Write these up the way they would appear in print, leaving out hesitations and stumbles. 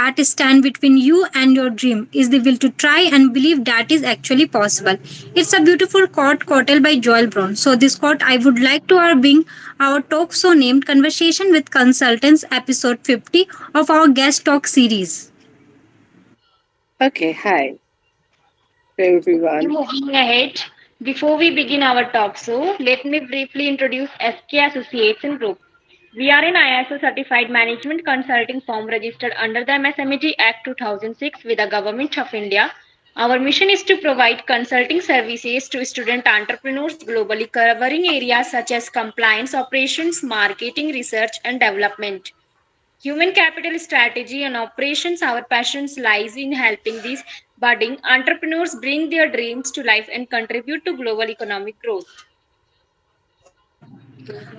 that stand between you and your dream is the will to try and believe that is actually possible. It's a beautiful quote by Joel Brown. So this quote I would like to bring our talk show named Conversation with Consultants episode 50 of our guest talk series. Okay, hi to everyone. Moving ahead, before we begin our talk show, let me briefly introduce SK Associates and Group. We are an ISO certified management consulting firm registered under the MSMED Act 2006 with the Government of India. Our mission is to provide consulting services to student entrepreneurs globally, covering areas such as compliance operations, marketing, research, and development. Human capital strategy and operations. Our passions lies in helping these budding entrepreneurs bring their dreams to life and contribute to global economic growth.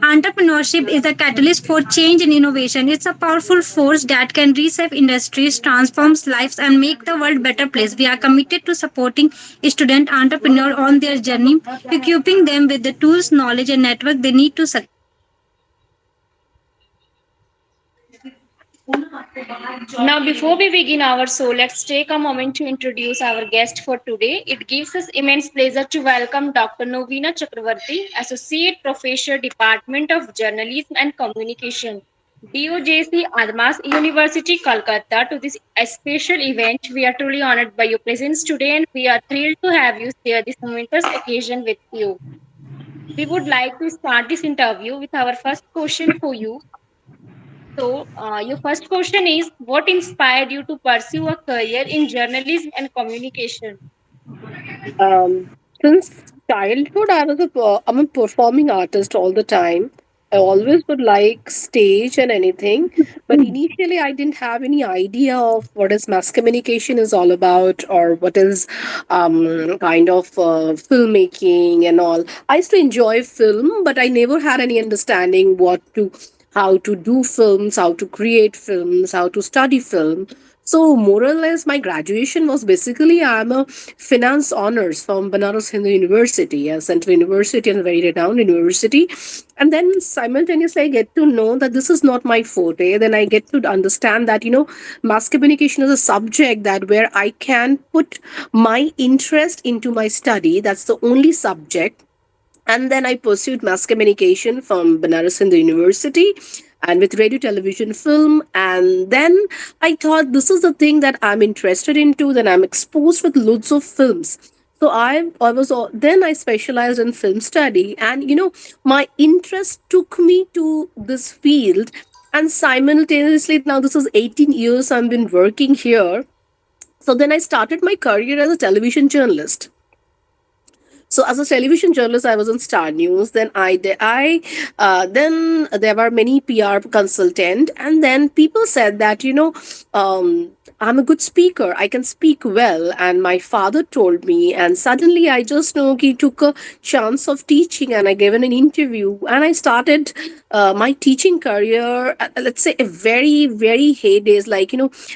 Entrepreneurship is a catalyst for change and innovation. It's a powerful force that can reshape industries, transforms lives, and make the world a better place. We are committed to supporting student entrepreneurs on their journey, equipping them with the tools, knowledge, and network they need to succeed. Now, before we begin our show, let's take a moment to introduce our guest for today. It gives us immense pleasure to welcome Dr. Novina Chakravarti, Associate Professor, Department of Journalism and Communication, DOJC Admas University, Kolkata, to this special event. We are truly honored by your presence today and we are thrilled to have you share this momentous occasion with you. We would like to start this interview with our first question for you. Your first question is what inspired you to pursue a career in journalism and communication? Um, since childhood, I'm a performing artist all the time. I always would like stage and anything, but initially I didn't have any idea of what is mass communication is all about or what is kind of filmmaking and all. I used to enjoy film, but I never had any understanding how to do films, how to create films, how to study film. So more or less, my graduation was basically I'm a finance honors from Banaras Hindu University, a central university and a very renowned university. And then simultaneously, I get to know that this is not my forte. Then I get to understand that mass communication is a subject that where I can put my interest into my study. That's the only subject, and then I pursued mass communication from Banaras Hindu University and with radio, television, film. And then I thought this is the thing that I'm interested into. Then I'm exposed with loads of films. So then I specialized in film study, and my interest took me to this field. And simultaneously, now this is 18 years I've been working here. So then I started my career as a television journalist. So as a television journalist, I was on Star News. Then there were many PR consultant, and then people said that I'm a good speaker. I can speak well, and my father told me. And suddenly, I just know he took a chance of teaching, and I gave an interview, and I started my teaching career. Let's say a very very heydays, like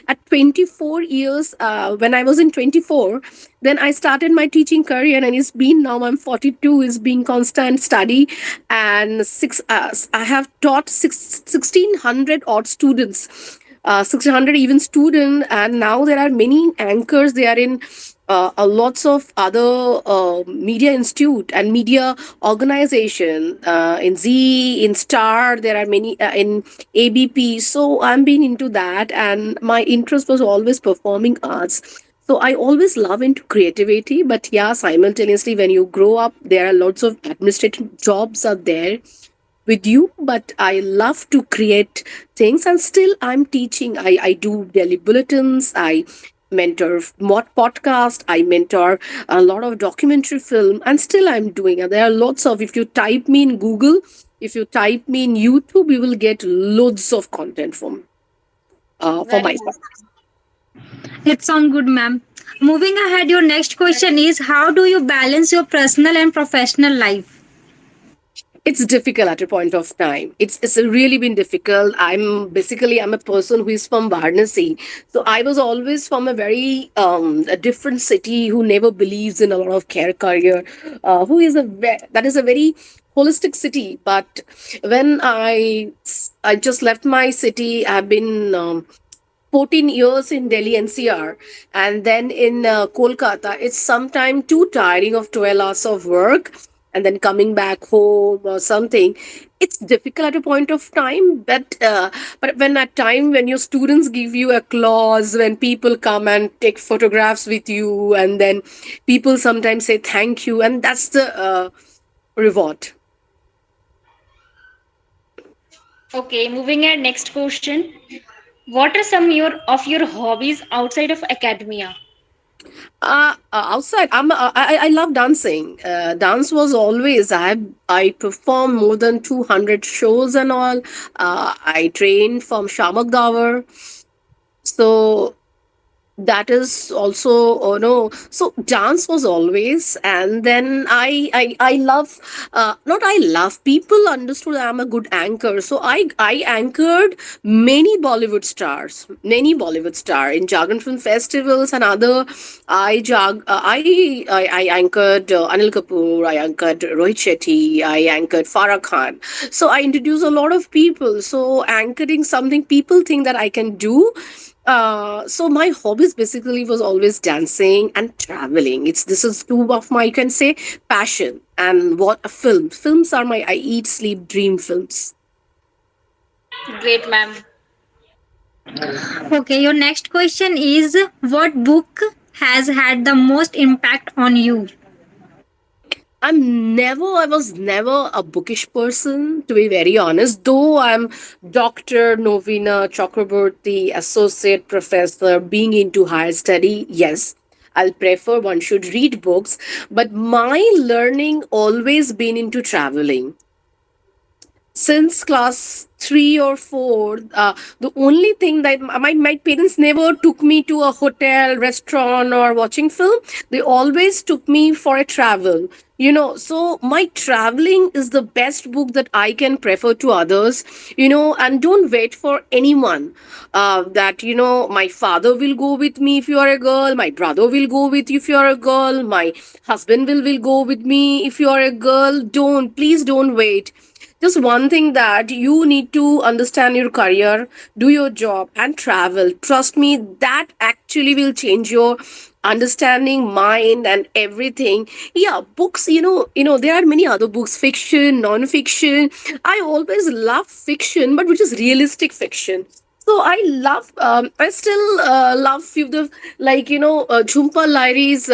at 24 years, when I was in 24, then I started my teaching career, and it's been now I'm 42. It's been constant study, and I have taught 1600 odd students, 1600 even student, and now there are many anchors. They are in lots of other media institute and media organization, in Z, in Star. There are many in ABP. So I'm been into that, and my interest was always performing arts. So I always love into creativity, but yeah, simultaneously when you grow up, there are lots of administrative jobs are there with you. But I love to create things, and still I'm teaching. I do daily bulletins. I mentor podcast. I mentor a lot of documentary film, and still I'm doing it. There are lots of. If you type me in Google, if you type me in YouTube, you will get loads of content from for Very myself. nice. It sounds good, ma'am. Moving ahead, your next question is how do you balance your personal and professional life? It's difficult at a point of time. It's really been difficult. I'm a person who is from Varanasi, so I was always from a very a different city who never believes in a lot of care career, who is that is a very holistic city. But when I just left my city, I've been 14 years in Delhi NCR, and then in Kolkata, it's sometimes too tiring of 12 hours of work and then coming back home or something. It's difficult at a point of time, but when at time when your students give you a clause, when people come and take photographs with you, and then people sometimes say thank you, and that's the reward. Okay, moving at next question. What are some of your hobbies outside of academia? Outside, I love dancing. Dance was always I performed more than 200 shows and all. I trained from Shamak Davar. So that is also, oh no, so dance was always. And then I love, not I love, people understood I'm a good anchor, so I anchored many Bollywood star in Jagran film festivals and other. I anchored Anil Kapoor, I anchored Rohit Shetty, I anchored Farah Khan. So I introduced a lot of people. So anchoring something people think that I can do. So my hobbies basically was always dancing and traveling. It's This is two of my, you can say, passion. And what a film. Films are my I eat, sleep, dream films. Great, ma'am. Okay, your next question is, what book has had the most impact on you? I was never a bookish person, to be very honest. Though I'm Dr. Novina Chakraborty, associate professor, being into higher study, yes, I'll prefer one should read books. But my learning always been into traveling since class 3 or 4. The only thing that my parents never took me to a hotel, restaurant, or watching film. They always took me for a travel. So my traveling is the best book that I can prefer to others. And don't wait for anyone. That my father will go with me if you are a girl, my brother will go with you if you are a girl, my husband will go with me if you are a girl. Please don't wait. Just one thing, that you need to understand your career, do your job, and travel. Trust me, that actually will change your understanding, mind, and everything. Yeah, books, there are many other books, fiction, non-fiction. I always love fiction, but which is realistic fiction. So I still love few of the, like, Jhumpa Lahiri's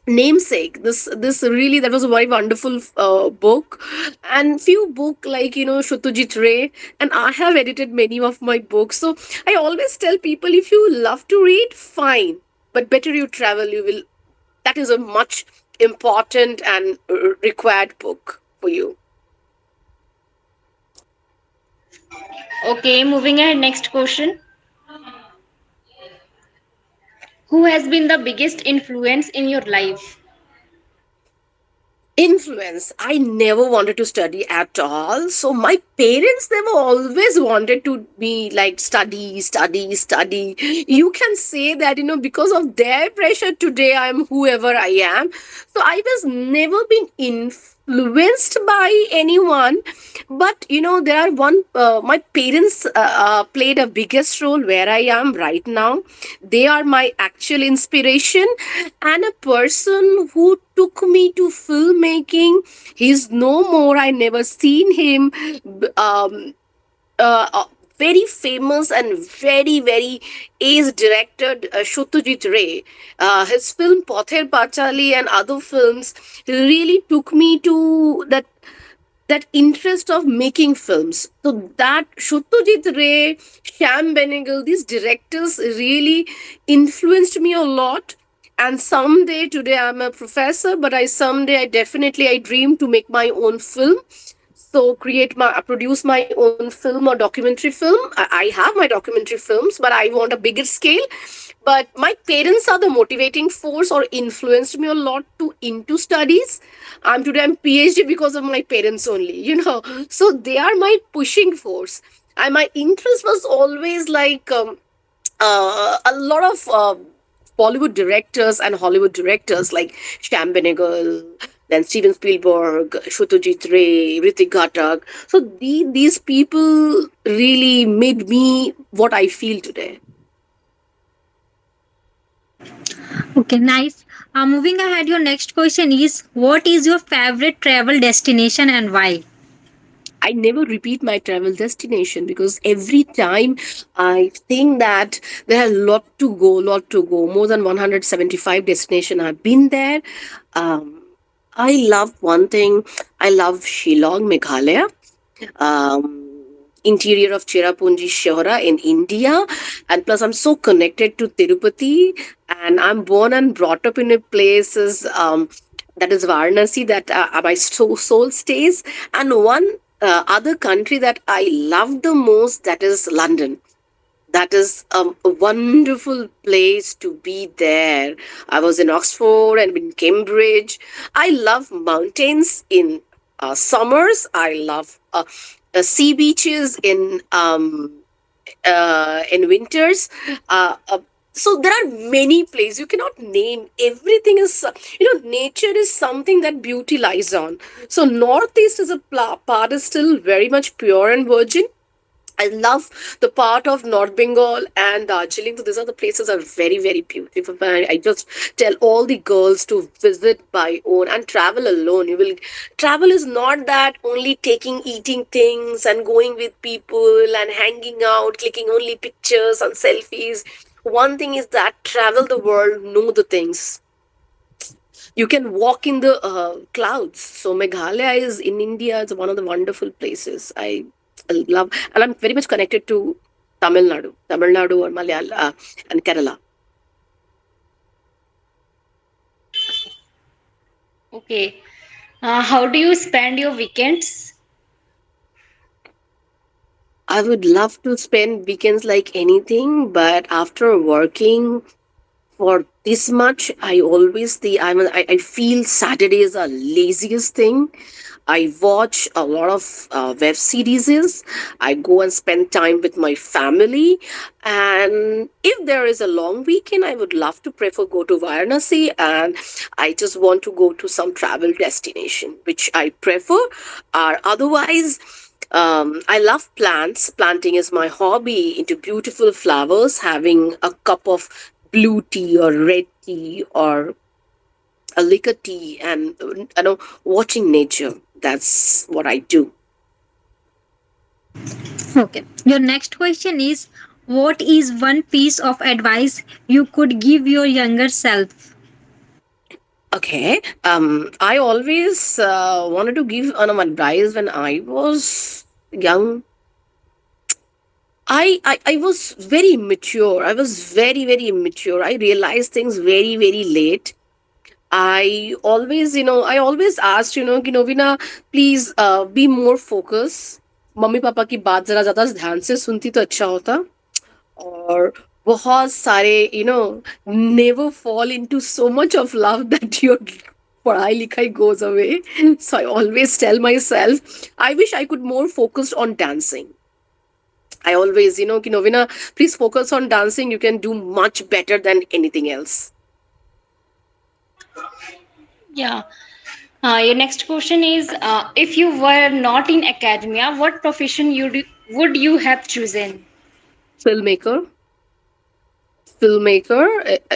namesake. This really, that was a very wonderful book. And few book like, Satyajit Ray, and I have edited many of my books. So I always tell people, if you love to read, fine, but better you travel. You will That is a much important and required book for you. Okay, moving ahead, next question. Who has been the biggest influence in your life? Influence, I never wanted to study at all. So my parents, they were always wanted to be like, study. You can say that, because of their pressure, today I'm whoever I am. So I was never been influenced by anyone. But there are one, my parents played a biggest role where I am right now. They are my actual inspiration, and a person who took me to filmmaking. He's no more. I never seen him. Um, Very famous and very very ace director, Satyajit Ray. His film Pather Pachali and other films really took me to that interest of making films. So that Satyajit Ray, Sham Benegal, these directors really influenced me a lot. And someday, today I'm a professor, but I dream to make my own film. So produce my own film or documentary film. I have my documentary films, but I want a bigger scale. But my parents are the motivating force, or influenced me a lot to into studies. I'm PhD because of my parents only, so they are my pushing force. And my interest was always like, a lot of Bollywood directors and Hollywood directors like Sham Benegal, then Steven Spielberg, Satyajit Ray, Ritik Ghatak. So these people really made me what I feel today. Okay, nice. Moving ahead, your next question is what is your favorite travel destination and why? I never repeat my travel destination because every time I think that there are a lot to go. More than 175 destination I've been there. Um, I love one thing. I love Shillong, Meghalaya. Interior of Cherrapunji Shahara in India, and plus I'm so connected to Tirupati, and I'm born and brought up in a place that is Varanasi, that my soul stays, and one other country that I love the most, that is London. That is a wonderful place to be there. I was in Oxford and in Cambridge. I love mountains in summers. I love sea beaches in winters. Uh, uh, so there are many places you cannot name. Everything is, nature is something that beauty lies on. So northeast is a part is still very much pure and virgin. I love the part of North Bengal and Darjeeling. So these are the places are very, very beautiful. I just tell all the girls to visit by own and travel alone. You will travel is not that only taking, eating things and going with people and hanging out, clicking only pictures and selfies. One thing is that travel the world, know the things. You can walk in the clouds. So Meghalaya is in India. It's one of the wonderful places. I love, and I'm very much connected to Tamil Nadu or Malayalam and Kerala. Okay. How do you spend your weekends? I would love to spend weekends like anything, but after working for this much, I always I feel Saturdays are laziest thing. I watch a lot of web series. I go and spend time with my family. And if there is a long weekend, I would love to prefer go to Varanasi, and I just want to go to some travel destination, which I prefer. Or otherwise, I love plants. Planting is my hobby. Into beautiful flowers, having a cup of blue tea or red tea or a liquor tea, and watching nature. That's what I do. Okay. Your next question is what is one piece of advice you could give your younger self? Okay. I always wanted to give advice when I was young. I was very immature. I was very, very immature. I realized things very, very late. I always asked, Vina, please be more focused. Mummy papa की बात जरा ज्यादा ध्यान से सुनती तो अच्छा होता. और बहुत सारे, never fall into so much of love that your पढ़ाई लिखाई goes away. So I always tell myself, I wish I could more focused on dancing. I always, Vina, please focus on dancing. You can do much better than anything else. Yeah. Your next question is if you were not in academia, what profession would you have chosen? Filmmaker,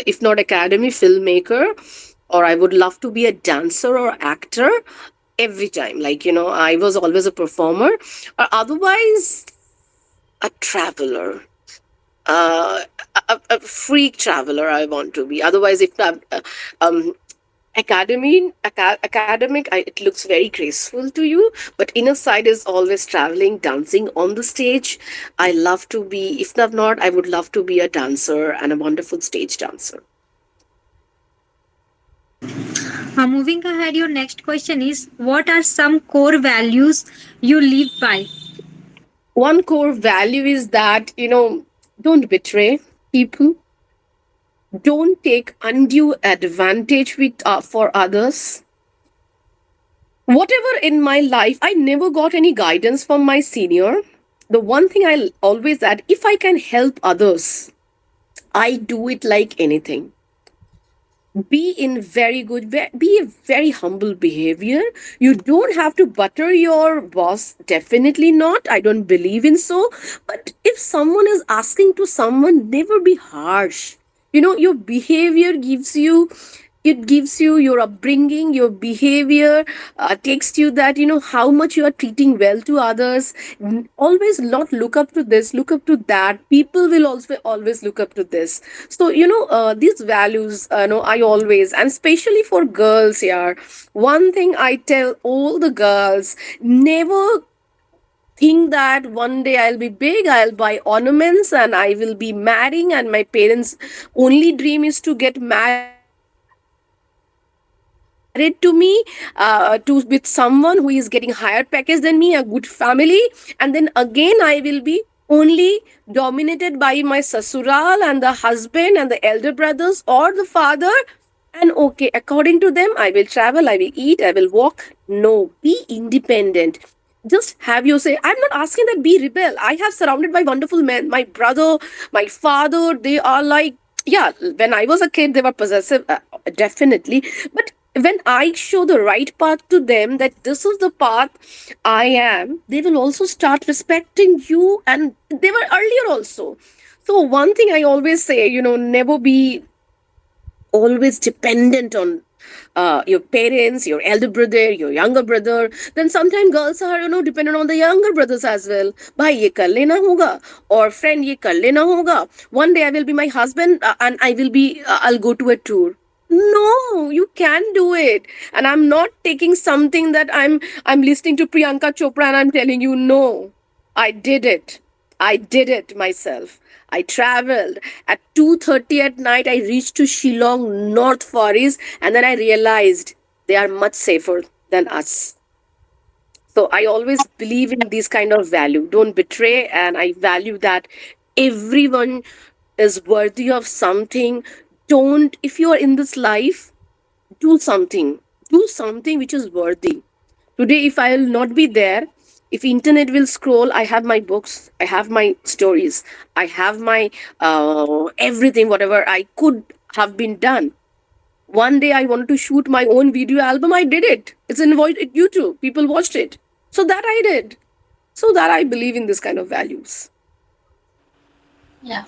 if not academy, filmmaker, or I would love to be a dancer or actor every time. Like, I was always a performer, or otherwise a traveler. A freak traveler I want to be. Otherwise, if not, academic, it looks very graceful to you, but inner side is always traveling, dancing on the stage. I love to be, if not, I would love to be a dancer and a wonderful stage dancer. Moving ahead, your next question is what are some core values you live by? One core value is that, don't betray people, don't take undue advantage for others. Whatever in my life, I never got any guidance from my senior. The one thing I always add, if I can help others, I do it like anything. Be in very good, be a very humble behavior. You don't have to butter your boss. Definitely not. I don't believe in so. But if someone is asking to someone, never be harsh. Your behavior gives you, it gives you your upbringing, your behavior takes you that, how much you are treating well to others. Always not look up to this, look up to that. People will also always look up to this. So these values, I always, and especially for girls, yeah, one thing I tell all the girls: never think that one day I'll be big, I'll buy ornaments, and I will be marrying, and my parents' only dream is to get married to me, to with someone who is getting higher package than me, a good family, and then again I will be only dominated by my sasural and the husband and the elder brothers or the father. And okay, according to them, I will travel, I will eat, I will walk. No, be independent. Just have your say. I'm not asking that be rebel. I have surrounded by wonderful men. My brother, my father, they are like, yeah, when I was a kid, they were possessive, definitely. But when I show the right path to them, that this is the path I am, they will also start respecting you. And they were earlier also. So, one thing I always say, never be always dependent on your parents, your elder brother, your younger brother. Then sometimes girls are, dependent on the younger brothers as well. Bhai, ye kar lena hoga, or friend, ye kar lena hoga. One day I will be my husband, and I'll go to a tour. No, you can do it. And I'm not taking something that I'm listening to Priyanka Chopra and I'm telling you no. I did it. I did it myself. I traveled at 2:30 at night. I reached to Shillong North Forest, and then I realized they are much safer than us. So I always believe in this kind of value. Don't betray, and I value that everyone is worthy of something. Don't, if you are in this life, do something. Do something which is worthy. Today, if I will not be there, if internet will scroll, I have my books, I have my stories, I have my everything, whatever I could have been done. One day I wanted to shoot my own video album, I did it. It's in YouTube. People watched it. So that I did. So that I believe in this kind of values. Yeah.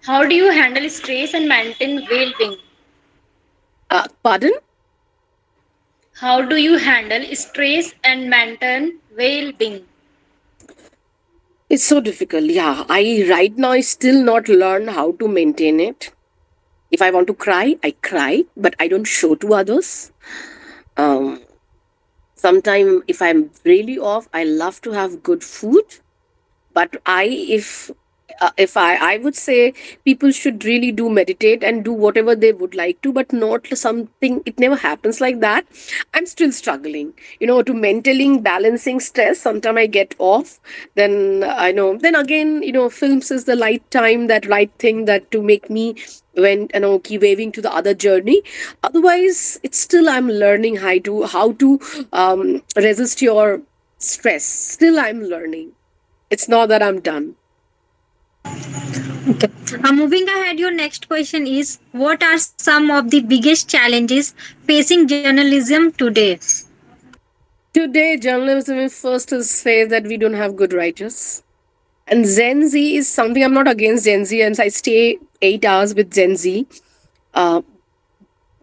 How do you handle stress and maintain well-being? Pardon? How do you handle stress and maintain well-being? It's so difficult. Yeah, I right now I still not learn how to maintain it. If I want to cry, I cry, but I don't show to others. Um, Sometime if I'm really off, I love to have good food. But if I would say people should really do meditate and do whatever they would like to, but not something, it never happens like that. I'm still struggling, to mentally balancing stress. Sometimes I get off, then I know, then again, films is the right time, that right thing that to make me when keep waving to the other journey. Otherwise, it's still I'm learning how to resist your stress. Still I'm learning. It's not that I'm done. Okay. Moving ahead, your next question is: what are some of the biggest challenges facing journalism today? Today, journalism is first to say that we don't have good writers. And Gen Z is something, I'm not against Gen Z, and I stay 8 hours with Gen Z. Uh,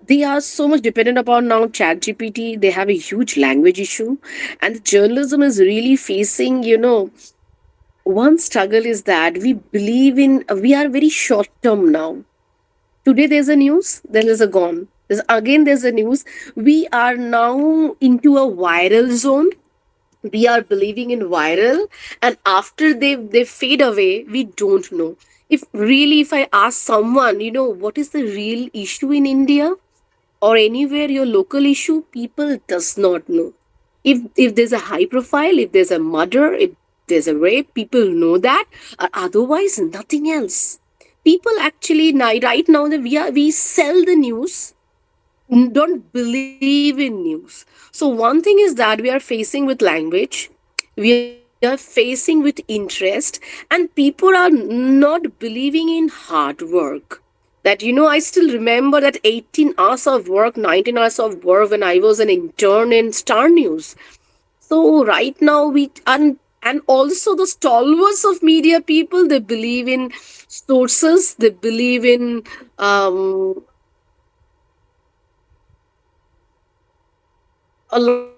they are so much dependent upon now ChatGPT. They have a huge language issue. And journalism is really facing, one struggle is that we are very short term now. Today there's a news, then there's a gone. There's a news. We are now into a viral zone. We are believing in viral, and after they fade away, we don't know. If I ask someone, what is the real issue in India or anywhere, your local issue, people does not know. If there's a high profile, if there's a murder, if there's a rape, people know that. Otherwise, nothing else. People actually right now that we sell the news, don't believe in news. So one thing is that we are facing with language, we are facing with interest, and people are not believing in hard work. That I still remember that 18 hours of work, 19 hours of work when I was an intern in Star News. So right now we and also the stalwarts of media people, they believe in sources, they believe in um, a lot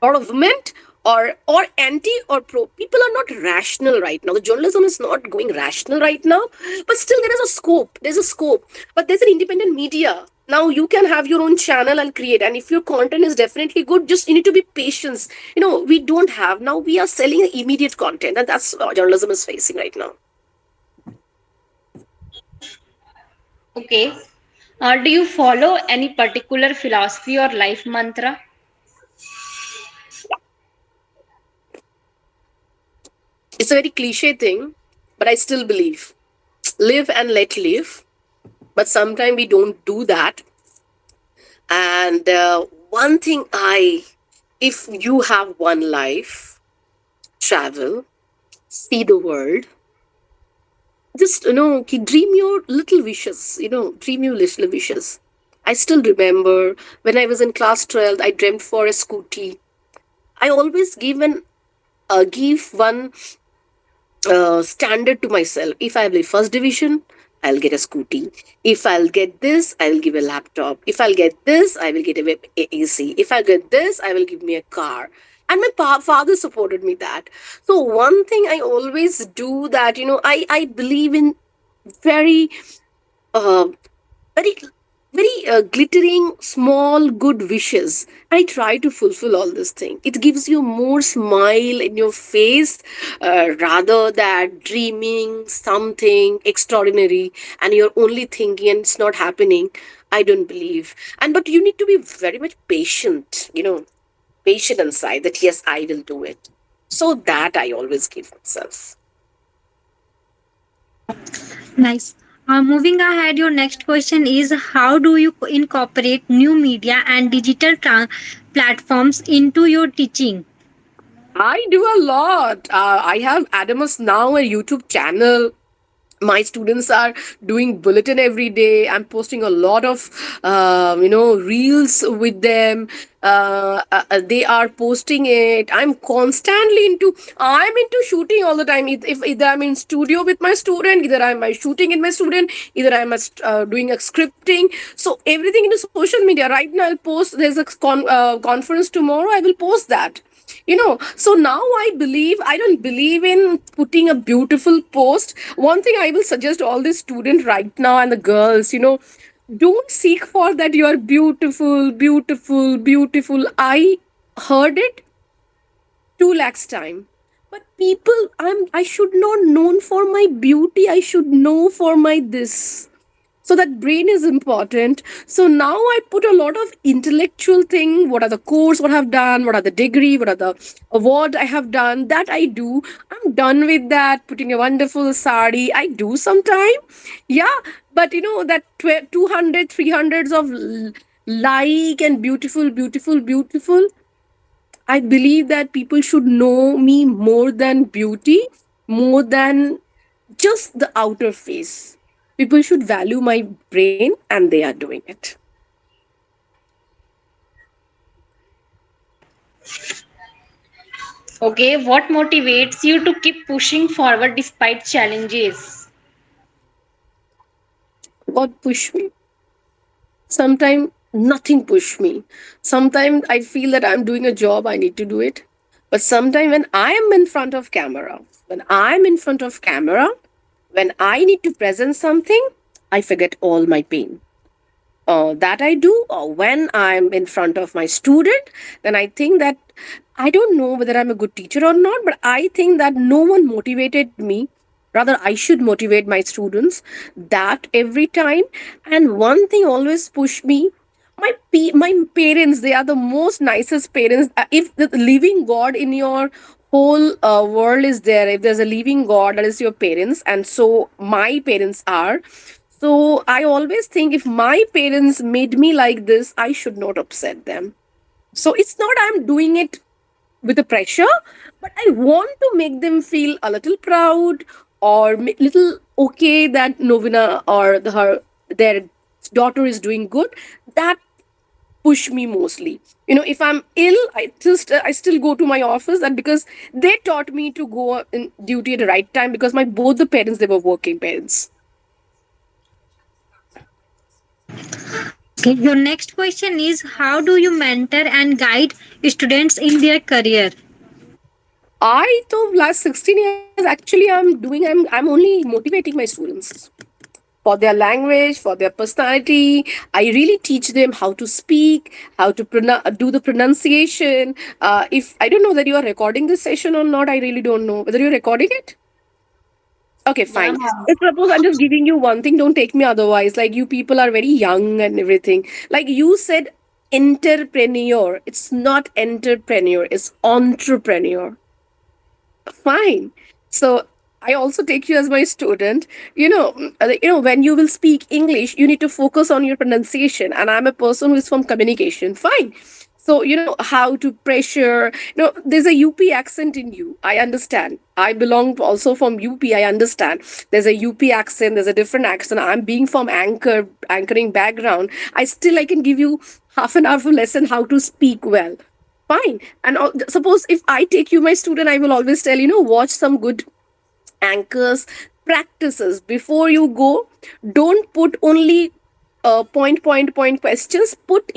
of government or anti or pro. People are not rational right now. The journalism is not going rational right now, but still there is a scope. There's a scope, but there's an independent media. Now you can have your own channel and create, and if your content is definitely good, just you need to be patient. We don't have now. We are selling immediate content, and that's what journalism is facing right now. Okay. Do you follow any particular philosophy or life mantra? It's a very cliche thing, but I still believe live and let live. But sometimes we don't do that. And one thing if you have one life, travel, see the world, just, dream your little wishes, dream your little wishes. I still remember when I was in class 12, I dreamt for a scooty. I always give one standard to myself. If I will be first division, I'll get a scooty. If I'll get this, I will give a laptop. If I'll get this, I will get AC. If I get this, I will give me a car. And my father supported me that. So one thing I always do that, I believe in very uh, very glittering small good wishes. I try to fulfill all this thing. It gives you more smile in your face, rather than dreaming something extraordinary and you're only thinking and it's not happening. I don't believe. And but you need to be very much patient, patient inside that yes, I will do it. So that I always give myself. Nice. Moving ahead, your next question is, how do you incorporate new media and digital platforms into your teaching? I do a lot. I have Adamus Now, a YouTube channel. My students are doing bulletin every day. I'm posting a lot of reels with them. They are posting it. I'm into shooting all the time. If either I'm in studio with my student, either I'm shooting in my student, either I'm doing a scripting. So everything into social media right now. I'll post. There's a conference tomorrow. I will post that. So now I don't believe in putting a beautiful post. One thing I will suggest all the students right now and the girls, don't seek for that you are beautiful, beautiful, beautiful. I heard it 2 lakhs time. But people, I should not known for my beauty. I should know for my this. So that brain is important. So now I put a lot of intellectual thing. What are the course, what I have done, what are the degree, what are the award I have done, that I do. I'm done with that. Putting a wonderful sari, I do sometime. Yeah. But that 200 300s of like and beautiful, beautiful, beautiful, I believe that people should know me more than beauty, more than just the outer face. People should value my brain, and they are doing it. Okay, what motivates you to keep pushing forward despite challenges? What push me? Sometimes nothing push me. Sometimes I feel that I'm doing a job, I need to do it. But sometimes when I am in front of camera, when I'm in front of camera, when I need to present something, I forget all my pain. That I do, or when I'm in front of my student, then I think that I don't know whether I'm a good teacher or not, but I think that no one motivated me. Rather, I should motivate my students that every time. And one thing always push me. My parents, they are the most nicest parents. If the living God in your whole world is there, if there's a living God, that is your parents, and so my parents are. So I always think if my parents made me like this, I should not upset them. So it's not I'm doing it with a pressure, but I want to make them feel a little proud or little okay that Novina or their daughter is doing good. That push me mostly. If I'm ill, I still go to my office, and because they taught me to go in duty at the right time, because my both the parents, they were working parents. Okay, your next question is how do you mentor and guide students in their career? I thought last 16 years actually I'm only motivating my students for their language, for their personality. I really teach them how to speak, how to do the pronunciation. If I don't know that you are recording this session or not, I really don't know whether you're recording it. Okay, Yeah, fine. ma'am. Let's suppose I'm just giving you one thing. Don't take me otherwise. Like, you people are very young and everything. Like you said, entrepreneur. It's not entrepreneur. It's entrepreneur. Fine. So I also take you as my student. When you will speak English, you need to focus on your pronunciation. And I'm a person who is from communication. Fine. So, how to pressure. There's a UP accent in you. I understand. I belong also from UP. I understand. There's a UP accent. There's a different accent. I'm being from anchoring background. I can give you half an hour of lesson how to speak well. Fine. And suppose if I take you my student, I will always tell, watch some good anchors practices before you go. Don't put only point questions. Put,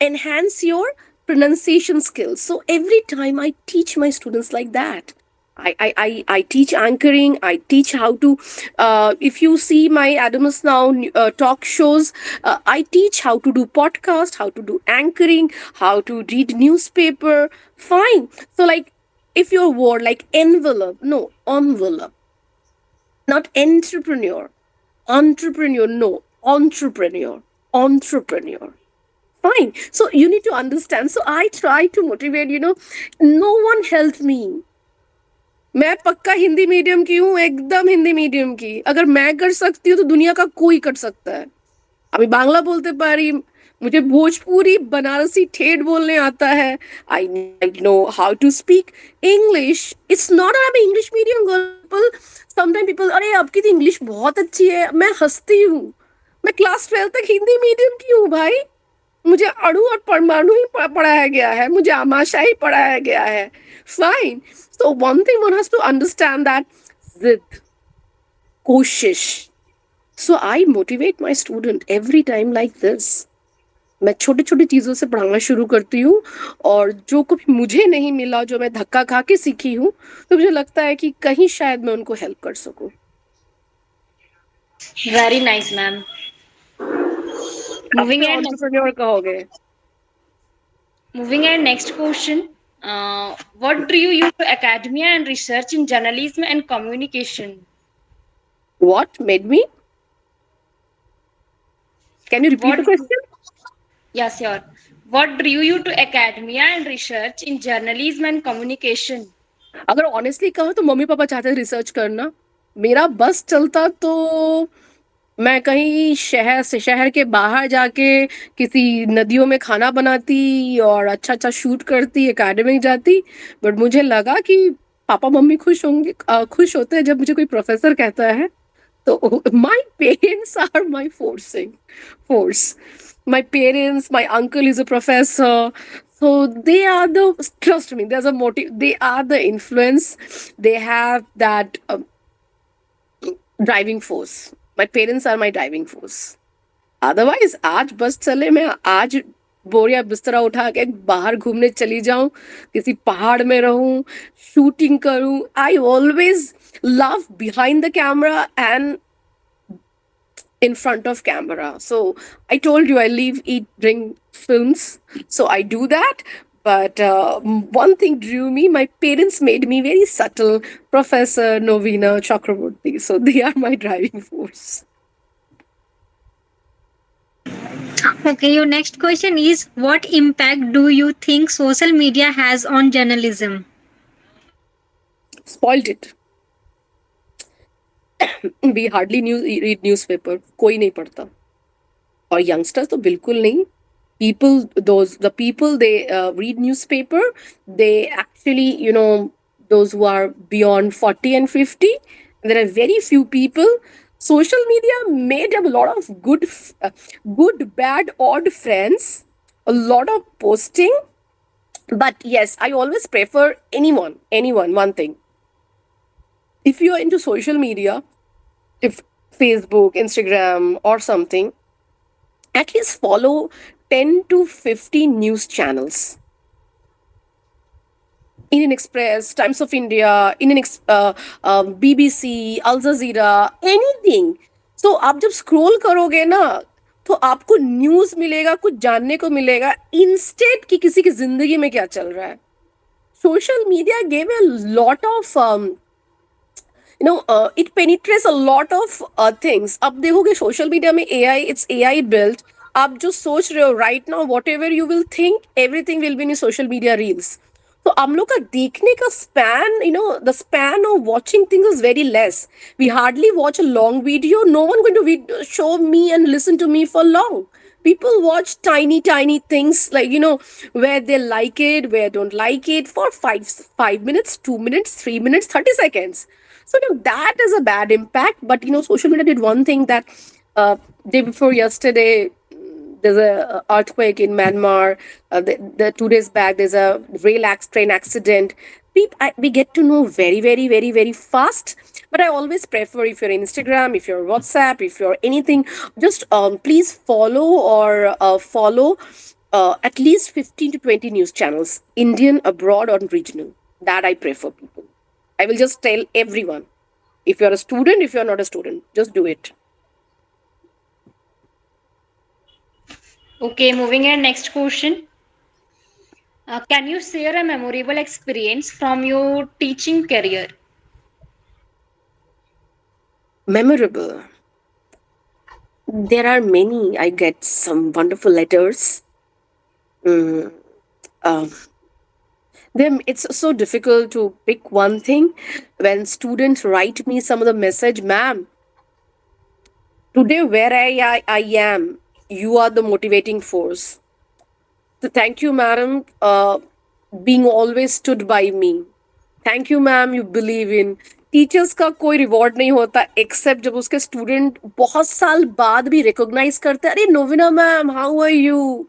enhance your pronunciation skills. So every time I teach my students like that. I teach anchoring. I teach how to, if you see my Adamus Now talk shows, I teach how to do podcast, how to do anchoring, how to read newspaper. Fine. So, like, if your word like envelope, no, envelope, not entrepreneur. Entrepreneur, no, entrepreneur. Entrepreneur. Fine. So you need to understand. So I try to motivate, no one helped me. मैं पक्का Hindi medium की हूँ, एकदम Hindi medium की. अगर मैं कर सकती हूँ तो दुनिया का कोई कर सकता है. अभी बांग्ला बोलते पारी, मुझे भोजपुरी बनारसी ठेठ बोलने आता है. I know how to speak English. It's not I am English medium girl. Sometime people, अरे आपकी तो इंग्लिश बहुत अच्छी है. मैं हंसती हूँ. मैं क्लास 12 तक हिंदी मीडियम की हूँ भाई. मुझे अणु और परमाणु ही पढ़ाया गया है. मुझे आमाशा ही पढ़ाया गया है. Fine. So one thing one has to understand that zid, koshish. So I motivate my student every time like this. मैं छोटी छोटी चीजों से पढ़ाना शुरू करती हूँ, और जो कभी मुझे नहीं मिला, जो मैं धक्का खा के सीखी हूँ, तो मुझे लगता है कि कहीं शायद मैं उनको हेल्प कर सकूं. Very nice, ma'am. Moving ahead, entrepreneur कहोगे. moving ahead, next question. What do you use for academia and research in journalism and communication? What made me? Can you repeat What? the question? Yes, sure. What drew you to academia and research in journalism and communication? अगर honestly कहो तो mummy papa चाहते research करना. मेरा बस चलता तो मैं कहीं शहर के बाहर जाके किसी नदियों में खाना बनाती और अच्छा अच्छा शूट करती, एकेडमिक जाती. बट मुझे लगा कि पापा मम्मी खुश होते हैं जब मुझे कोई प्रोफेसर कहता है. तो my parents are my force. My parents, my uncle is a professor, so they are the, trust me, there's a motive, they are the influence, they have that driving force. My parents are my driving force. Otherwise आज बस चले, मैं आज बोरिया बिस्तरा उठा के बाहर घूमने चली जाऊं, किसी पहाड़ में रहूं, शूटिंग करूं. I always love behind the camera and in front of camera. So I told you I live, eat, drink films. So I do that. But one thing drew me. My parents made me very subtle. Professor Novina Chakraborty. So they are my driving force. Okay, your next question is what impact do you think social media has on journalism? Spoiled it. We hardly read newspaper. कोई नहीं पढ़ता. और youngsters तो बिल्कुल नहीं. The people they read newspaper, they actually, those who are beyond 40 and 50, there are very few people. Social media made a lot of good, bad, odd friends. a lot of posting. But yes, I always prefer anyone, one thing. If you are into social media, if Facebook, Instagram, or something, at least follow 10 to 15 news channels. Indian Express, Times of India, BBC, Al Jazeera, anything. So आप जब scroll करोगे ना, तो आपको news मिलेगा, कुछ जानने को मिलेगा, इंस्टेड कि किसी की जिंदगी में क्या चल रहा है. Social media gave a lot of it penetrates a lot of things. अब देखोगे सोशल मीडिया में AI, it's AI built. आप जो सोच रहे हो right now, whatever you will think, everything will be in social media reels. तो हम लोग का देखने का span, the span of watching things is very less. We hardly watch a long video. No one going to show me and listen to me for long. People watch tiny things, like, where they like it, where don't like it, for 5 minutes, 2 minutes, 3 minutes, 30 seconds. So that is a bad impact. But social media did one thing that day before yesterday, there's a earthquake in Myanmar. The 2 days back, there's a train accident. We get to know very, very, very, very fast. But I always prefer, if you're Instagram, if you're WhatsApp, if you're anything, just please follow at least 15 to 20 news channels, Indian, abroad, or regional. That I prefer, people. I will just tell everyone. If you're a student, if you're not a student, just do it. Okay, moving on, next question. Can you share a memorable experience from your teaching career? Memorable. There are many. I get some wonderful letters. Mm, um, it's so difficult to pick one thing. When students write me some of the message, ma'am, today where I am, you are the motivating force. So thank you, madam, being always stood by me. Thank you ma'am, you believe in. Teachers का कोई reward नहीं होता accept जब उसके student बहुत साल बाद भी रिकॉग्नाइज करते हैं, अरे Novina ma'am, how are you,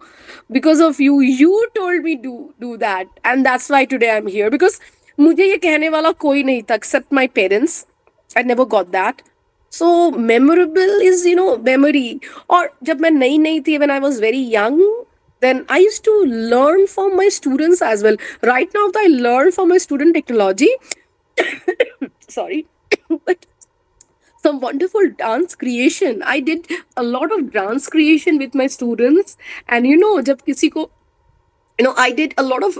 because of you told me do that, and that's why today I am here. Because मुझे ये कहने वाला कोई नहीं था except my parents. I never got that. So memorable is memory. और जब मैं नई थी, when I was very young, then I used to learn from my students as well. Right now, I learn from my student technology. Sorry. But some wonderful dance creation. I did a lot of dance creation with my students. And जब किसी को, I did a lot of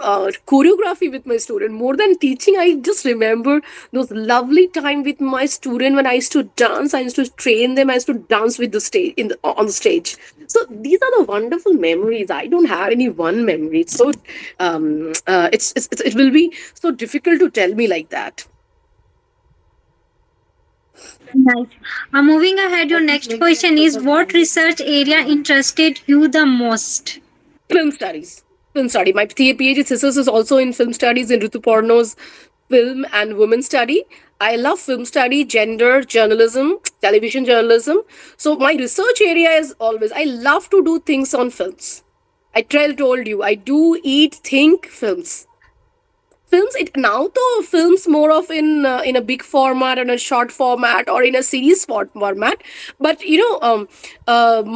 choreography with my student. More than teaching, I just remember those lovely time with my student when I used to dance. I used to train them. I used to dance with the stage on the stage. So these are the wonderful memories. I don't have any one memory. So it will be so difficult to tell me like that. Nice. Moving ahead, your next question is, what research area interested you the most? Film studies. Film study. My PhD thesis is also in film studies in Ritu Porno's film and women study. I love film study, gender, journalism, television journalism. So my research area is always, I love to do things on films. I told you, I do eat, think films. Films, it now though films more of in a big format, in a short format, or in a series format. But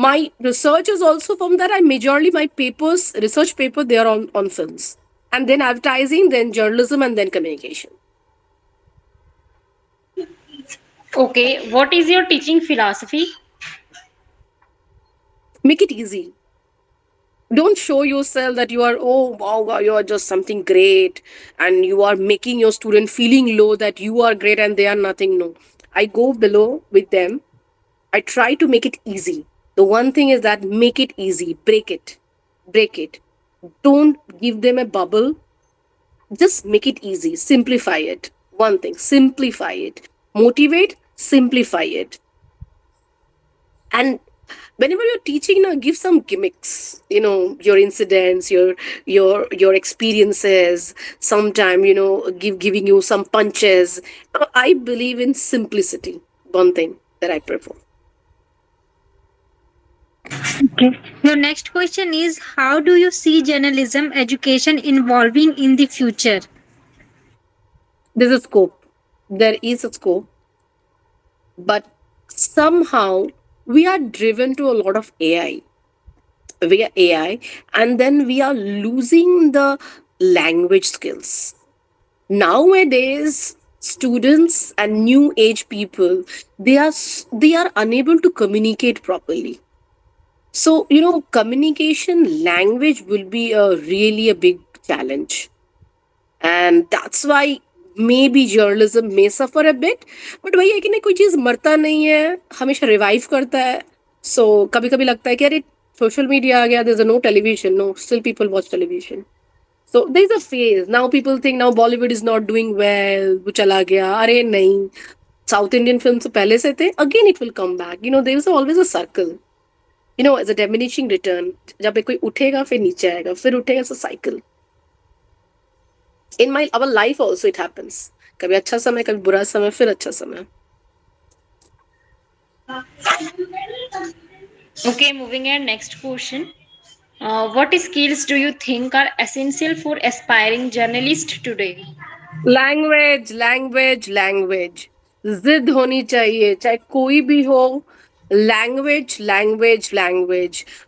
my research is also from that. I majorly my papers, research paper, they are on films, and then advertising, then journalism, and then communication. Okay, what is your teaching philosophy? Make it easy. Don't show yourself that you are, oh wow, you are just something great, and you are making your student feeling low that you are great and they are nothing. No, I go below with them. I try to make it easy. The one thing is that make it easy. Break it. Don't give them a bubble. Just make it easy. Simplify it. One thing, simplify it. Motivate, simplify it. And whenever you're teaching, give some gimmicks, your incidents, your experiences. Sometime, giving you some punches. I believe in simplicity. One thing that I prefer. Okay. Your next question is, how do you see journalism education evolving in the future? There's a scope. There is a scope, but somehow we are driven to a lot of AI. We are AI, and then we are losing the language skills. Nowadays, students and new age people, they are unable to communicate properly. So, communication language will be a really a big challenge. And that's why maybe journalism may suffer a bit. But वही है कि नहीं, कोई चीज़ मरता नहीं है, हमेशा revive करता है. So कभी कभी लगता है कि अरे सोशल मीडिया आ गया, there's a no television, no, still people watch television. So there's a phase. Now people think now Bollywood is not doing well, वो चला गया, अरे नहीं, South Indian films तो पहले से थे, again it will come back. There is always a circle. As a diminishing return. जब कोई उठेगा फिर नीचे आएगा, फिर उठेगा, it's a cycle. In my our life also it happens. कभी अच्छा समय, कभी बुरा समय, फिर अच्छा समय. Okay, moving on. Next question. What skills do you think are essential for aspiring journalists today? Language. जिद होनी चाहिए, चाहे कोई भी हो. Language.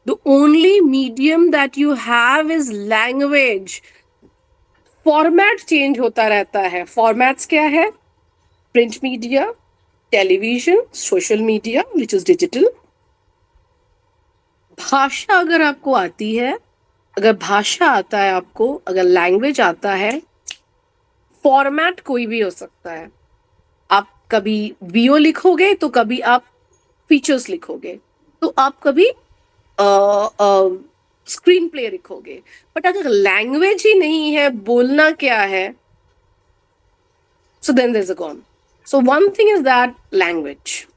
The only medium that you have is language. Format change होता रहता है. फॉर्मेट्स क्या है? Print media, television, social media which is digital. भाषा अगर आपको आती है, अगर भाषा आता है आपको, अगर लैंग्वेज आता है, फॉर्मेट कोई भी हो सकता है. आप कभी वीओ लिखोगे तो कभी आप फीचर्स लिखोगे, तो आप कभी स्क्रीन प्ले लिखोगे. बट अगर लैंग्वेज ही नहीं है, बोलना क्या है, so then there's a gone. So one thing is that language.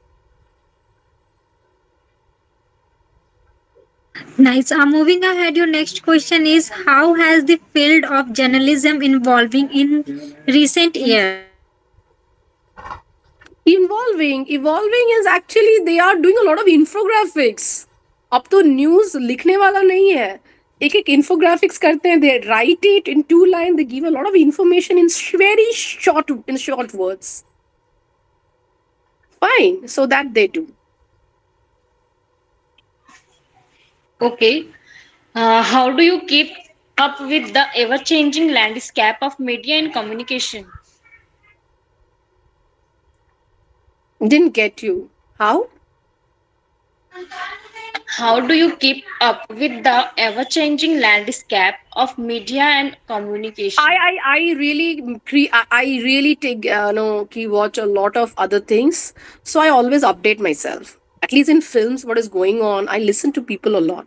Nice. Moving ahead, your next question is, how has the field of journalism evolving in recent years? Evolving is actually they are doing a lot of infographics. अब तो news लिखने वाला नहीं है, एक एक infographics करते हैं. They write it in 2 lines. They give a lot of information in very short words. Fine, so that they do. Okay. How do you keep up with the ever changing landscape of media and communication? Didn't get you. How? How do you keep up with the ever changing landscape of media and communication? I really take watch a lot of other things, so I always update myself. At least in films, what is going on, I listen to people a lot.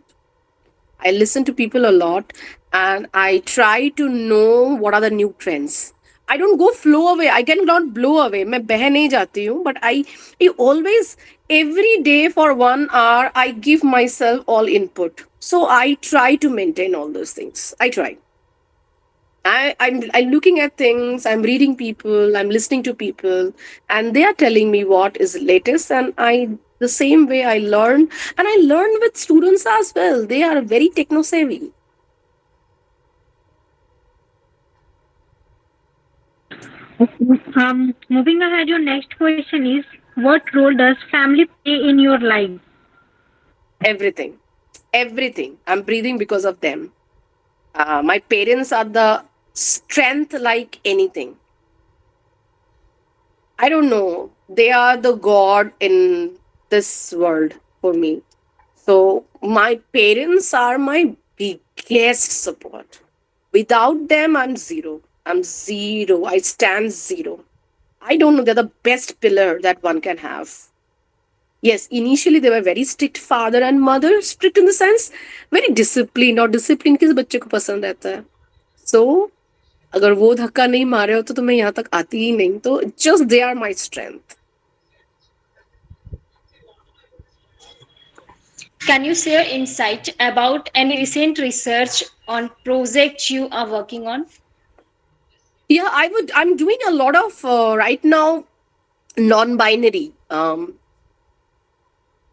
And I try to know what are the new trends. I don't go flow away. I cannot blow away. मैं बह नहीं जाती हूँ, but I always every day for 1 hour I give myself all input. So I try to maintain all those things. I try. I'm looking at things, I'm reading people, I'm listening to people, and they are telling me what is latest, and I the same way I learn, and I learn with students as well. They are very techno savvy. Moving ahead, your next question is, what role does family play in your life? Everything. I'm breathing because of them. My parents are the strength like anything. I don't know. They are the God in this world for me. So my parents are my biggest support. Without them, I'm zero. I stand zero. I don't know. They're the best pillar that one can have. Yes, initially they were very strict father and mother. Strict in the sense, very disciplined. और discipline किस बच्चे को पसंद रहता है? So अगर वो धक्का नहीं मारे हो तो मैं यहाँ तक आती ही नहीं. तो just they are my strength. Can you share insight about any recent research on projects you are working on? Yeah, I'm doing a lot of right now non-binary.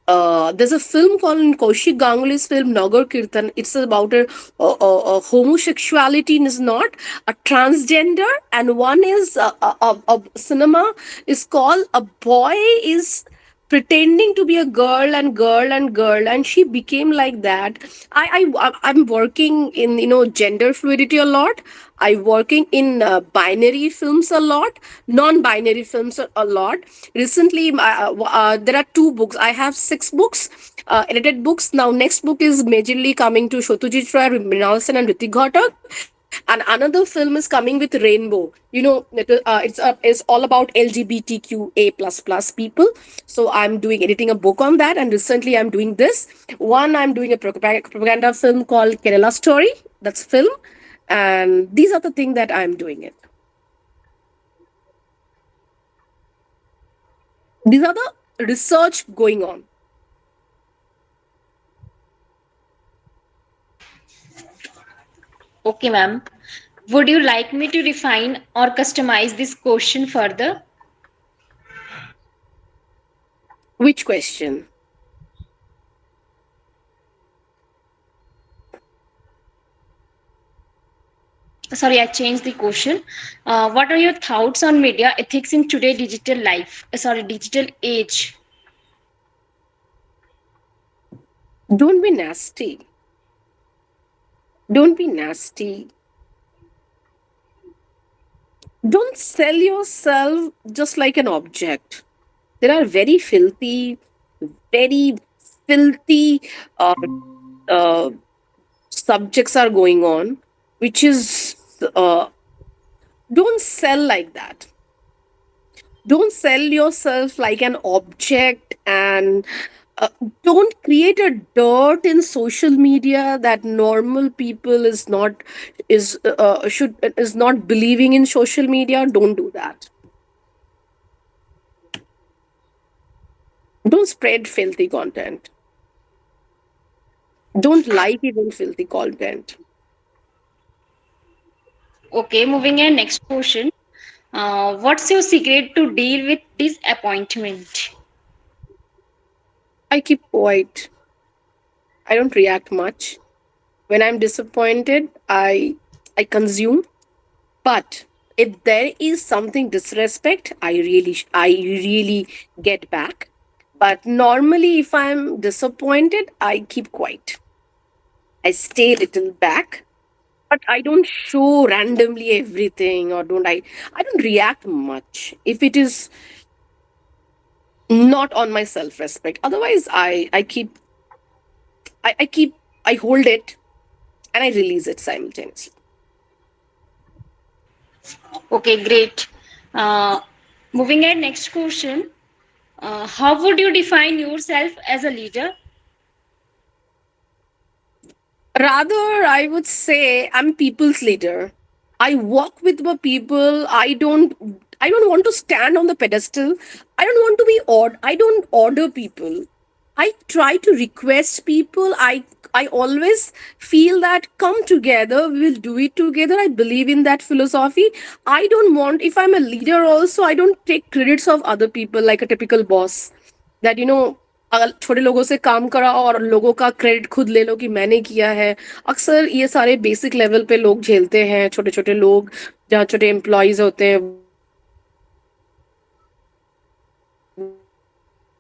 There's a film called Kaushik Ganguly's film Nagar Kirtan. It's about a homosexuality is not a transgender, and one is a cinema is called A Boy is pretending to be a girl and girl and girl, and she became like that. I'm working in gender fluidity a lot. I'm working in binary films a lot, non-binary films a lot. Recently, there are two books. I have six books, edited books. Now, next book is majorly coming to Shotyajit Roy, Mrinal Sen, and Ritik Ghatak. And another film is coming with Rainbow. It's all about LGBTQA plus people. So I'm doing editing a book on that, and recently I'm doing this one. I'm doing a propaganda film called Kerala Story. That's film, and these are the things that I'm doing it. These are the research going on. Okay, ma'am. Would you like me to refine or customize this question further? Which question? Sorry, I changed the question. What are your thoughts on media ethics in today digital life? Sorry, digital age. Don't be nasty. Don't be nasty. Don't sell yourself just like an object. There are very filthy uh, uh, subjects are going on, which is don't sell like that. Don't sell yourself like an object, and uh, don't create a dirt in social media that normal people is not believing in social media. Don't do that. Don't spread filthy content. Don't like even filthy content. Okay, moving on next question. What's your secret to deal with disappointment? I keep quiet. I don't react much. When I'm disappointed, I consume. But if there is something disrespect, I really get back. But normally, if I'm disappointed, I keep quiet. I stay little back, but I don't show randomly everything, or don't I don't react much if it is not on my self respect. Otherwise, I keep I hold it and I release it simultaneously. Okay, great. Uh, moving on next question. How would you define yourself as a leader? Rather, I would say I'm people's leader. I walk with my people. I don't want to stand on the pedestal. I don't want to be odd. I don't order people. I try to request people. I always feel that come together, we will do it together. I believe in that philosophy. I don't want, if I'm a leader also, I don't take credits of other people like a typical boss. That अगर छोटे लोगों से काम कराओ और लोगों का credit खुद ले लो कि मैंने किया है। अक्सर ये सारे बेसिक लेवल पे लोग झेलते हैं, छोटे छोटे लोग जहाँ छोटे एम्प्लॉयज होते हैं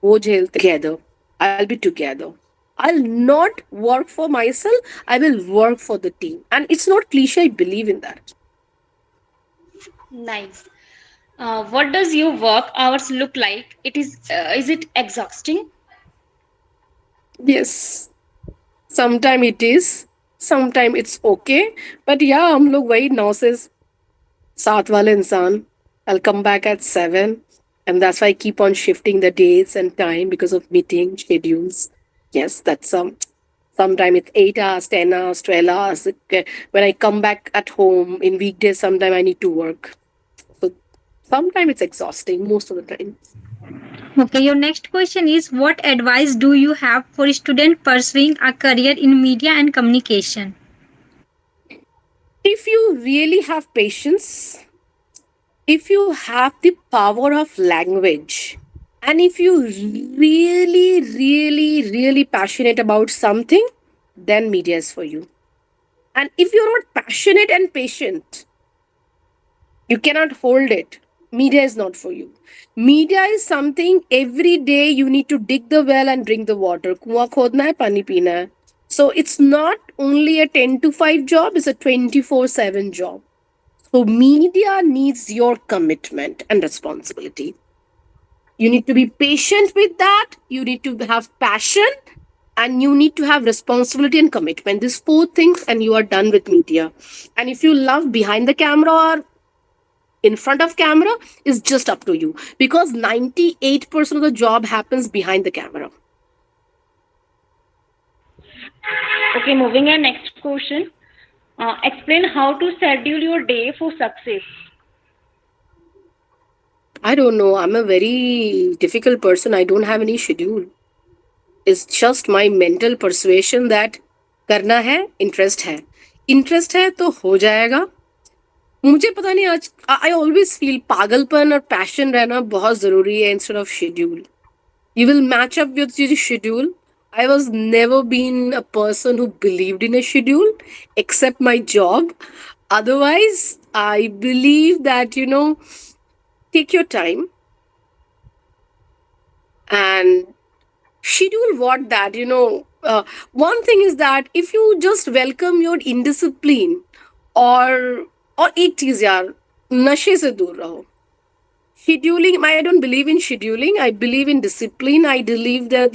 वो झेलते together. I'll be together. I'll not work for myself. I will work for the team. And it's not cliche. I believe in that. Nice. What does your work hours look like? Is it exhausting? Yes. Sometime it is. Sometime it's okay. But yeah, हम लोग वही 9 से 7 वाले इंसान. I'll come back at 7. And that's why I keep on shifting the dates and time because of meeting schedules. Yes, that's sometime it's 8 hours, 10 hours, 12 hours. Okay. When I come back at home in weekdays, sometime I need to work. So sometimes it's exhausting most of the time. Okay, your next question is what advice do you have for a student pursuing a career in media and communication? If you really have patience, if you have the power of language, And if you really passionate about something, then media is for you. And if you're not passionate and patient, you cannot hold it. Media is not for you. Media is something every day you need to dig the well and drink the water. कुआं खोदना है, पानी पीना है. So it's not only a 10 to 5 job, it's a 24/7 job. So media needs your commitment and responsibility. You need to be patient with that. You need to have passion, and you need to have responsibility and commitment. These four things, and you are done with media. And if you love behind the camera or in front of camera, is just up to you, because 98% of the job happens behind the camera. Okay, moving on next question. Explain how to schedule your day for success. I don't know. I'm a very difficult person. I don't have any schedule. It's just my mental persuasion that करना है, interest है तो हो जाएगा. मुझे पता नहीं, आज आई ऑलवेज फील पागलपन और पैशन रहना बहुत जरूरी है instead of schedule. You will match up with your schedule. I was never been a person who believed in a schedule except my job. Otherwise, I believe that, take your time and schedule what that, one thing is that if you just welcome your indiscipline और एक चीज यार, नशे से दूर रहो. Scheduling, I don't believe in scheduling. I believe in discipline. I believe that,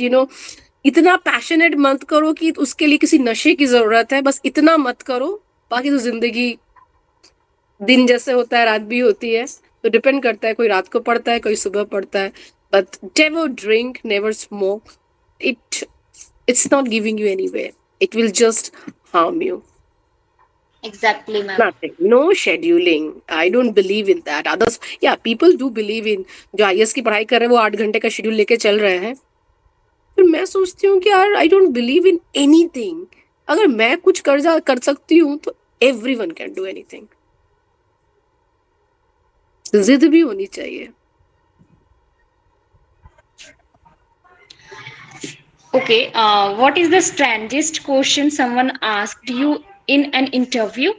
इतना passionate मत करो कि उसके लिए किसी नशे की जरूरत है. बस इतना मत करो. बाकी तो जिंदगी दिन जैसे होता है, रात भी होती है. तो डिपेंड करता है, कोई रात को पढ़ता है, कोई सुबह पढ़ता है. But never drink, never smoke. It's not giving you anywhere. It will just harm you. Exactly, ma'am. Nothing. No scheduling. I don't believe in that. Others, yeah, people do believe in. जो IAS की पढ़ाई कर रहे हैं वो 8 घंटे का schedule लेके चल रहे हैं. फिर मैं सोचती हूँ कि यार, I don't believe in anything. अगर मैं कुछ कर सकती हूँ तो एवरीवन कैन डू एनीथिंग. जिद भी होनी चाहिए. Okay, what is the strangest question someone asked you in an interview?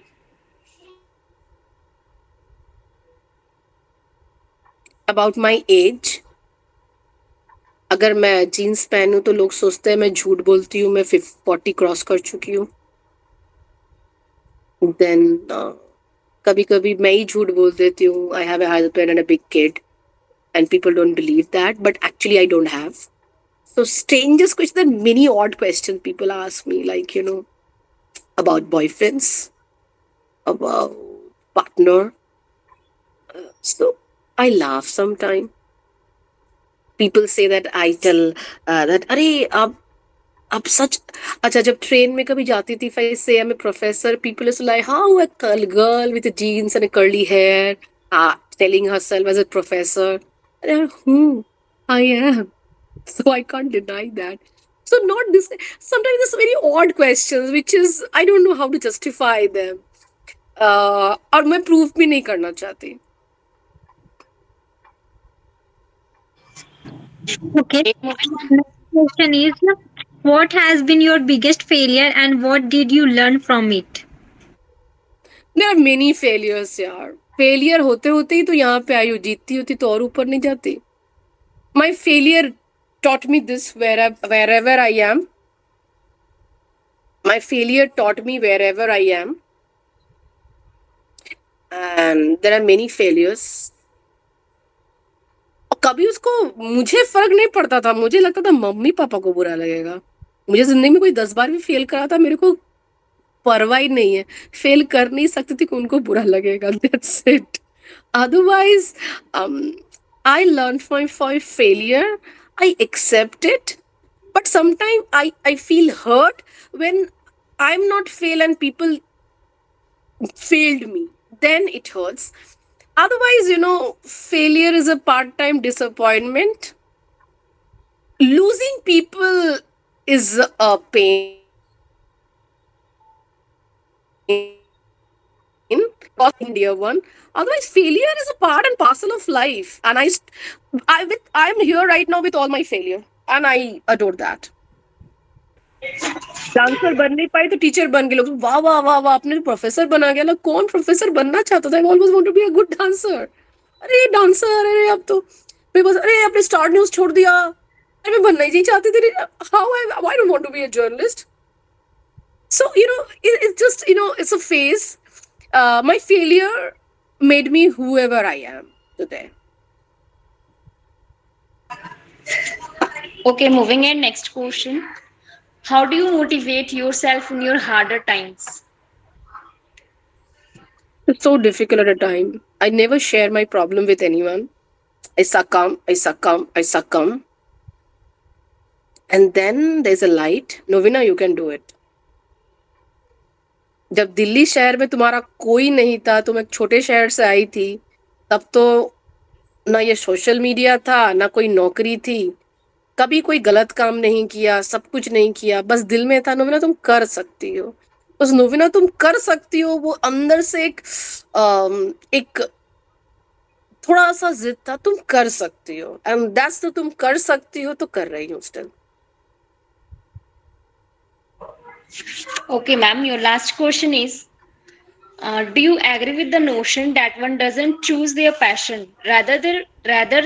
About my age. अगर मैं जीन्स पहनूं तो लोग सोचते हैं मैं झूठ बोलती हूँ. मैं 40 क्रॉस कर चुकी हूँ. देन कभी कभी मैं ही झूठ बोल देती हूँ. I have a husband and a big kid and people don't believe that, but actually I don't have. So strangest question, many odd questions people ask me, like, about boyfriends, about partner. So I laugh sometimes. People say that I tell that अरे अब सच. अच्छा, जब train में कभी जाती थी, if I say I'm a professor, people is like, how a girl with a jeans and a curly hair telling herself as a professor. I am. So I can't deny that. So not this. Sometimes this very odd questions, which is I don't know how to justify them. और मैं proof भी नहीं करना चाहती. Okay. Next question is, what has been your biggest failure and what did you learn from it? There are many failures यार. Failure होते होते ही तो यहाँ पे आई हूँ. जीतती होती तो और ऊपर नहीं जाती. My failure taught me this wherever I am. My failure taught me wherever I am. And there are many failures. कभी उसको मुझे फर्क नहीं पड़ता था. मुझे लगता था मम्मी पापा को बुरा लगेगा. मुझे जिंदगी में कोई 10 बार भी फेल करा था, मेरे को परवाह ही नहीं है. फेल कर नहीं सकती थी कि उनको बुरा लगेगा. That's it. Otherwise, I learned from my failure. I accept it. But sometimes I feel hurt when I'm not fail and people failed me. Then it hurts. Otherwise, failure is a part-time disappointment. Losing people is a pain. because dear one. Otherwise, failure is a part and parcel of life. And I'm here right now with all my failure, and I adore that. Dancer बन नहीं पाई तो teacher बन गए लोग वाह वाह वाह वाह आपने प्रोफेसर बना गया लोग कौन प्रोफेसर बनना चाहता था I always want to be a good dancer अरे डांसर अरे अब तो फिर बस अरे आपने स्टार न्यूज छोड़ दिया अरे मैं बनना ही नहीं चाहती थी how I don't want to be a journalist so it's just it's a phase my failure made me whoever I am today. Okay, moving in. Next question. How do you motivate yourself in your harder times? It's so difficult at a time. I never share my problem with anyone. I succumb, and then there's a light. Novina, you can do it. जब दिल्ली शहर में तुम्हारा कोई नहीं था, तुम एक छोटे शहर से आई थी, तब तो ना ये सोशल मीडिया था ना कोई नौकरी थी, कभी कोई गलत काम नहीं किया, सब कुछ नहीं किया, बस दिल में था नोविना तुम कर सकती हो, बस नोविना तुम कर सकती हो, वो अंदर से एक थोड़ा सा जिद था, तुम कर सकती हो, एंड दैट्स तो तुम कर सकती हो तो कर रही हूँ still. Okay, ma'am, your last question is do you agree with the notion that one doesn't choose their passion, rather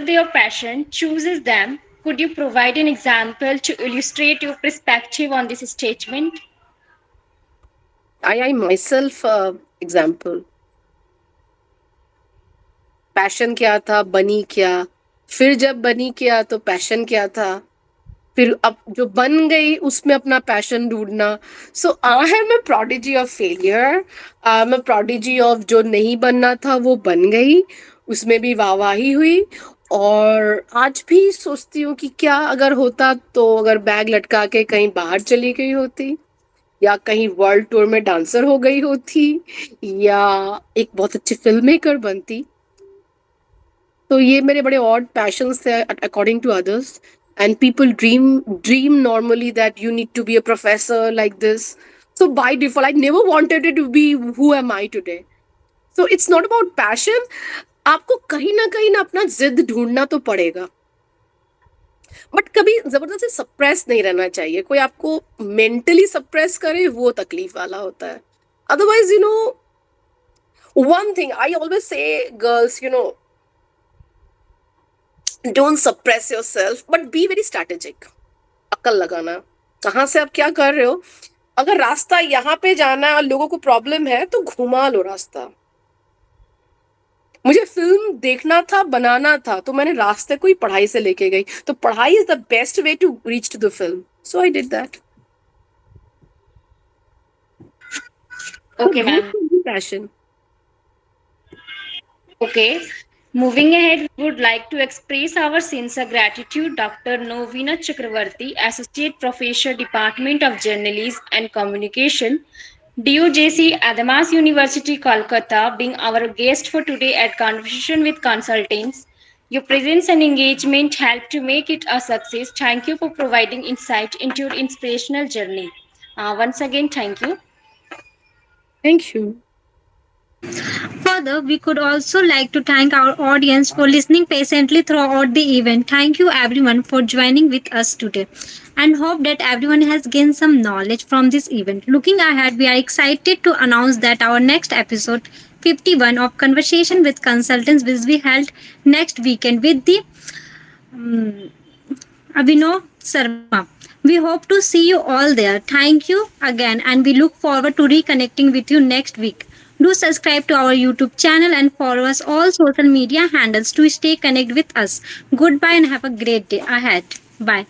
their passion chooses them? Could you provide an example to illustrate your perspective on this statement? I myself example. Passion क्या था, बनी क्या, फिर जब बनी क्या तो passion क्या था, फिर अब जो बन गई उसमें अपना पैशन ढूंढना. So I am a prodigy of failure, I am a prodigy of जो नहीं बनना था वो बन गई, उसमें भी वाहवाही हुई, और आज भी सोचती हूँ कि क्या अगर होता तो अगर बैग लटका के कहीं बाहर चली गई होती, या कहीं वर्ल्ड टूर में डांसर हो गई होती, या एक बहुत अच्छी फिल्म मेकर बनती. तो ये मेरे बड़े ऑड पैशंस थे according to others. And people dream normally that you need to be a professor like this. So by default, I never wanted it to be who am I today. So it's not about passion. आपको कहीं ना अपना जिद ढूंढना तो पड़ेगा, but कभी जबरदस्ती सप्रेस नहीं रहना चाहिए. कोई आपको मेंटली सप्रेस करे वो तकलीफ वाला होता है. Otherwise one thing I always say, girls, don't suppress yourself but be very strategic. अक्ल लगाना, कहाँ से आप क्या कर रहे हो, अगर रास्ता यहाँ पे जाना है और लोगों को प्रॉब्लम है तो घुमा लो रास्ता. मुझे फिल्म देखना था, बनाना था, तो मैंने रास्ते को ही पढ़ाई से लेके गई. तो पढ़ाई is the best way to reach to the film. So I did that. Okay, ma'am. Passion. Okay. Moving ahead, we would like to express our sincere gratitude Dr. Novina Chakravarti, Associate Professor, Department of Journalism and Communication, DUJC, Adamas University, Kolkata, being our guest for today at Conversation with Consultants. Your presence and engagement helped to make it a success. Thank you for providing insight into your inspirational journey. Once again, thank you. Thank you. Further, we could also like to thank our audience for listening patiently throughout the event. Thank you everyone for joining with us today and hope that everyone has gained some knowledge from this event. Looking ahead, we are excited to announce that our next episode 51 of Conversation with Consultants will be held next weekend with the Abhinav Sarma. We hope to see you all there. Thank you again, and we look forward to reconnecting with you next week. Do subscribe to our YouTube channel and follow us all social media handles to stay connected with us. Goodbye and have a great day ahead. Bye.